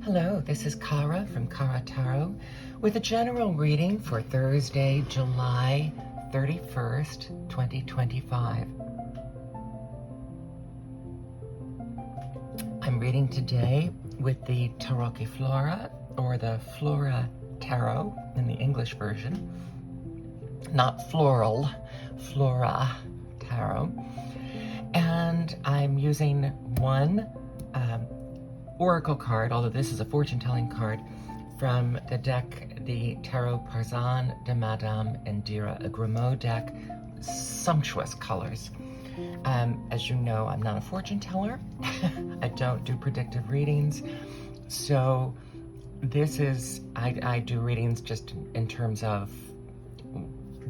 Hello, this is Kara from Kara Tarot with a general reading for Thursday, July 31st, 2025. I'm reading today with the Tarocchi Flora, or the Flora Tarot in the English version. Not floral, Flora Tarot. And I'm using one oracle card, although this is a fortune-telling card, from the deck, the Tarot Persan de Madame Indira, a Grimaud deck, sumptuous colors. As you know, I'm not a fortune teller. I don't do predictive readings. So this is, I do readings just in terms of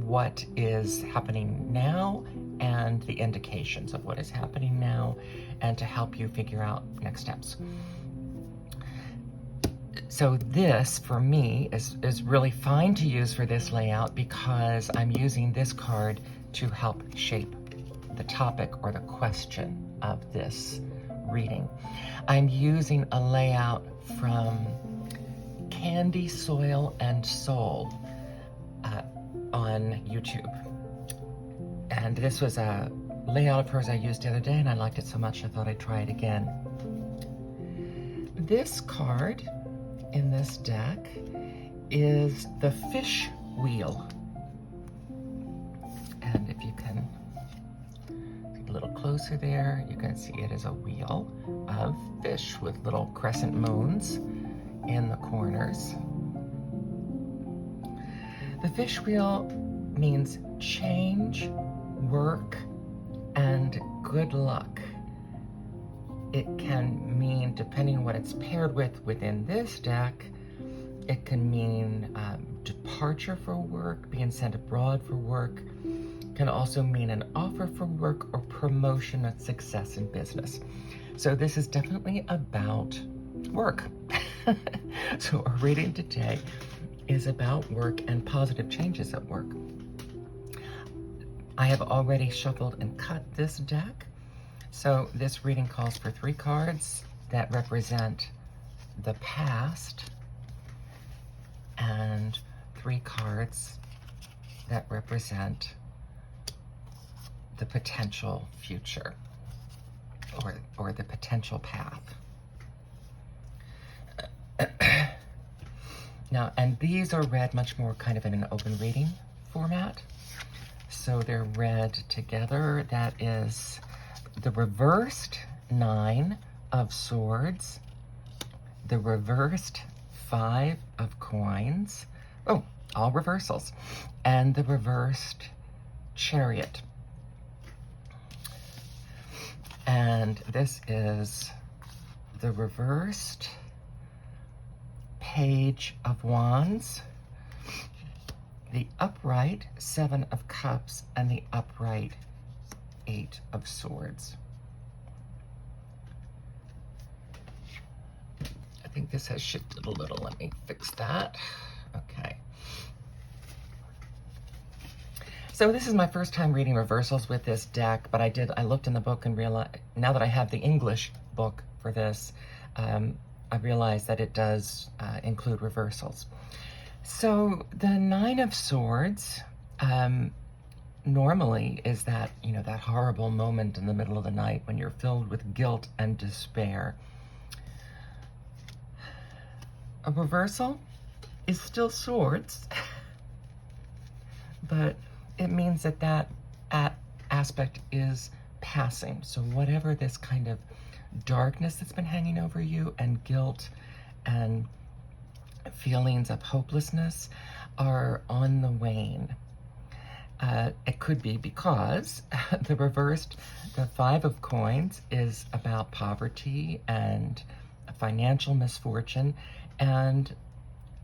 what is happening now and the indications of what is happening now, and to help you figure out next steps. So this, for me, is really fine to use for this layout because I'm using this card to help shape the topic or the question of this reading. I'm using a layout from Candy, Soil, and Soul on YouTube. And this was a layout of hers I used the other day, and I liked it so much I thought I'd try it again. This card in this deck is the fish wheel. And if you can get a little closer there, you can see it is a wheel of fish with little crescent moons in the corners. The fish wheel means change, work, and good luck. It can mean, depending on what it's paired with within this deck, it can mean departure for work, being sent abroad for work. It can also mean an offer for work or promotion of success in business. So this is definitely about work. So our reading today is about work and positive changes at work. I have already shuffled and cut this deck. So this reading calls for 3 cards that represent the past and 3 cards that represent the potential future or the potential path. Now, and these are read much more kind of in an open reading format. So they're read together. That is the reversed 9 of Swords, the reversed 5 of Coins, oh, all reversals, and the reversed Chariot. And this is the reversed Page of Wands, the upright 7 of Cups, and the upright 8 of Swords. I think this has shifted a little. Let me fix that. Okay. So this is my first time reading reversals with this deck, but I looked in the book and realized, now that I have the English book for this, I realized that it does include reversals. So the 9 of Swords, normally is that, that horrible moment in the middle of the night when you're filled with guilt and despair. A reversal is still swords, but it means that aspect is passing. So whatever this kind of darkness that's been hanging over you and guilt and feelings of hopelessness are on the wane. It could be because the reversed, the 5 of Coins is about poverty and financial misfortune, and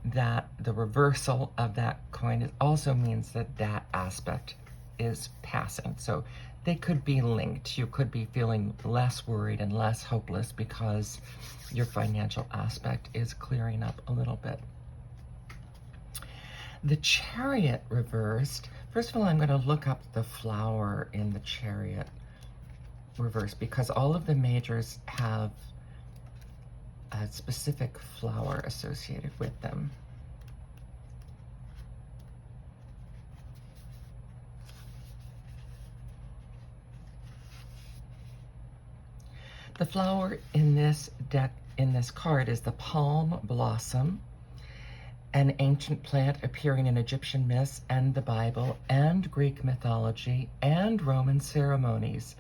that the reversal of that coin also means that aspect is passing. So they could be linked. You could be feeling less worried and less hopeless because your financial aspect is clearing up a little bit. The Chariot reversed, first of all, I'm going to look up the flower in the Chariot reversed because all of the majors have a specific flower associated with them. The flower in this deck, in this card, is the palm blossom, an ancient plant appearing in Egyptian myths and the Bible and Greek mythology and Roman ceremonies.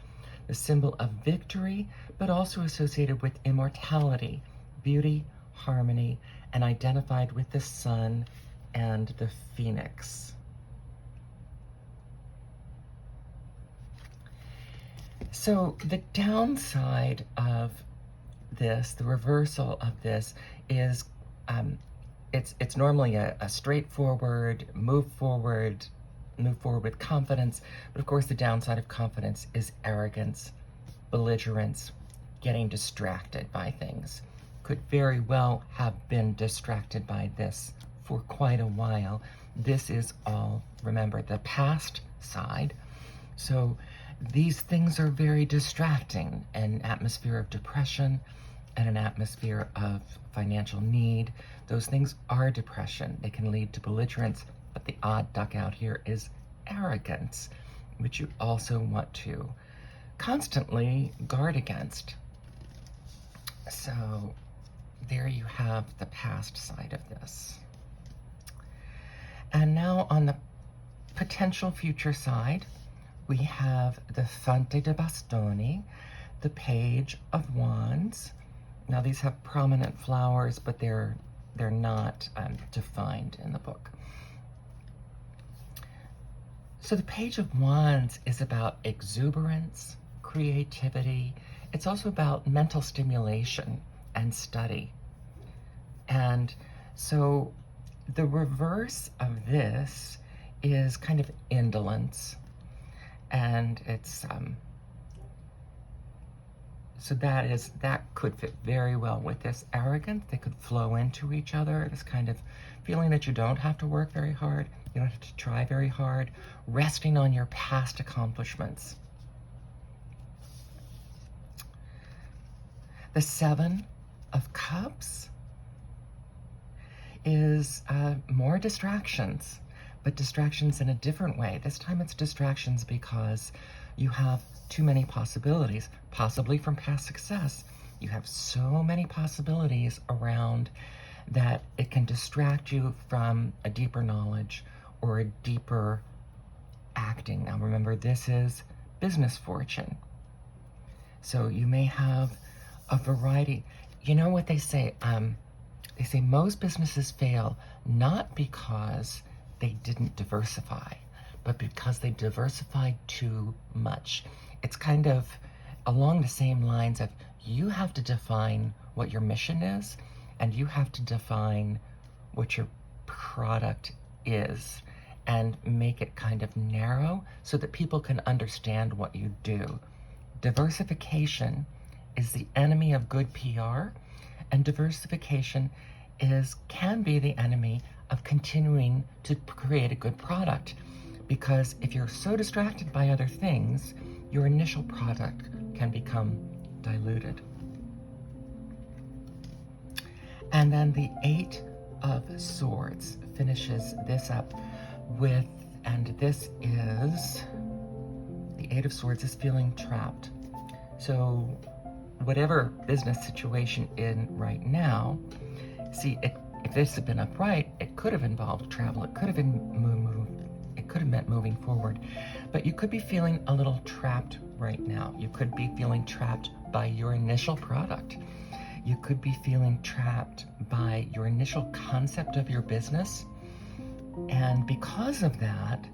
The symbol of victory, but also associated with immortality, beauty, harmony, and identified with the sun and the phoenix. So the downside of this, the reversal of this, is it's normally a straightforward move forward with confidence, but of course the downside of confidence is arrogance, belligerence, getting distracted by things. Could very well have been distracted by this for quite a while. This is all, remember, the past side. So these things are very distracting, an atmosphere of depression and an atmosphere of financial need. Those things are depression. They can lead to belligerence, but the odd duck out here is arrogance, which you also want to constantly guard against. So there you have the past side of this. And now on the potential future side, we have the Fante de Bastoni, the Page of Wands. Now these have prominent flowers, but they're not defined in the book. So the Page of Wands is about exuberance, creativity. It's also about mental stimulation and study. And so the reverse of this is kind of indolence. And it's so that could fit very well with this arrogance. They could flow into each other. This kind of feeling that you don't have to work very hard, you don't have to try very hard, resting on your past accomplishments. The Seven of Cups is more distractions, but distractions in a different way. This time it's distractions because you have too many possibilities, possibly from past success. You have so many possibilities around that it can distract you from a deeper knowledge or a deeper acting. Now remember, this is business fortune. So you may have a variety. You know what they say? They say most businesses fail not because they didn't diversify, but because they diversified too much. It's kind of along the same lines of you have to define what your mission is, and you have to define what your product is and make it kind of narrow so that people can understand what you do. Diversification is the enemy of good PR, and diversification can be the enemy of continuing to create a good product. Because if you're so distracted by other things, your initial product can become diluted. And then the Eight of Swords finishes this up with, and this is, the Eight of Swords is feeling trapped. So whatever business situation in right now, see, if this had been upright, it could have involved travel. It could have been it could have meant moving forward. But you could be feeling a little trapped right now. You could be feeling trapped by your initial product. You could be feeling trapped by your initial concept of your business. And because of that,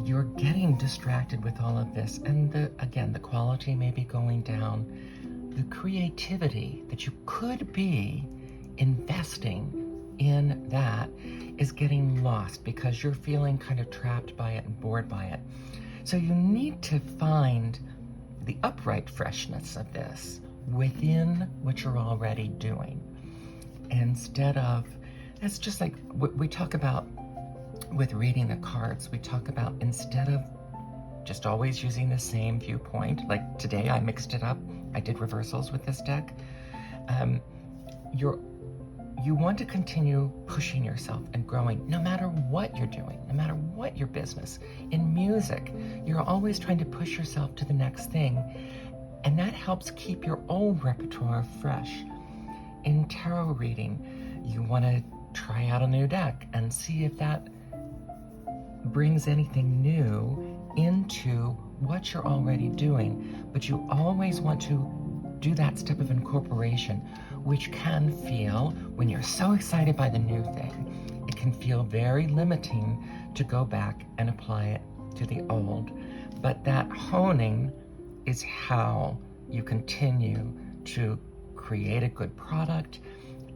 you're getting distracted with all of this. And again, the quality may be going down. The creativity that you could be investing in that is getting lost because you're feeling kind of trapped by it and bored by it. So you need to find the upright freshness of this within what you're already doing. Instead of, it's just like we talk about with reading the cards, we talk about instead of just always using the same viewpoint, like today I mixed it up, I did reversals with this deck. you want to continue pushing yourself and growing no matter what you're doing, no matter what your business. In music, you're always trying to push yourself to the next thing, and that helps keep your old repertoire fresh. In tarot reading, you want to try out a new deck and see if that brings anything new into what you're already doing, but you always want to do that step of incorporation, which can feel, when you're so excited by the new thing, it can feel very limiting to go back and apply it to the old. But that honing is how you continue to create a good product,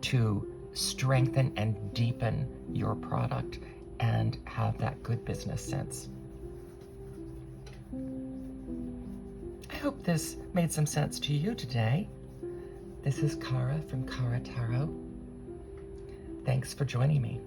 to strengthen and deepen your product, and have that good business sense. I hope this made some sense to you today. This is Cara from Cara Tarot. Thanks for joining me.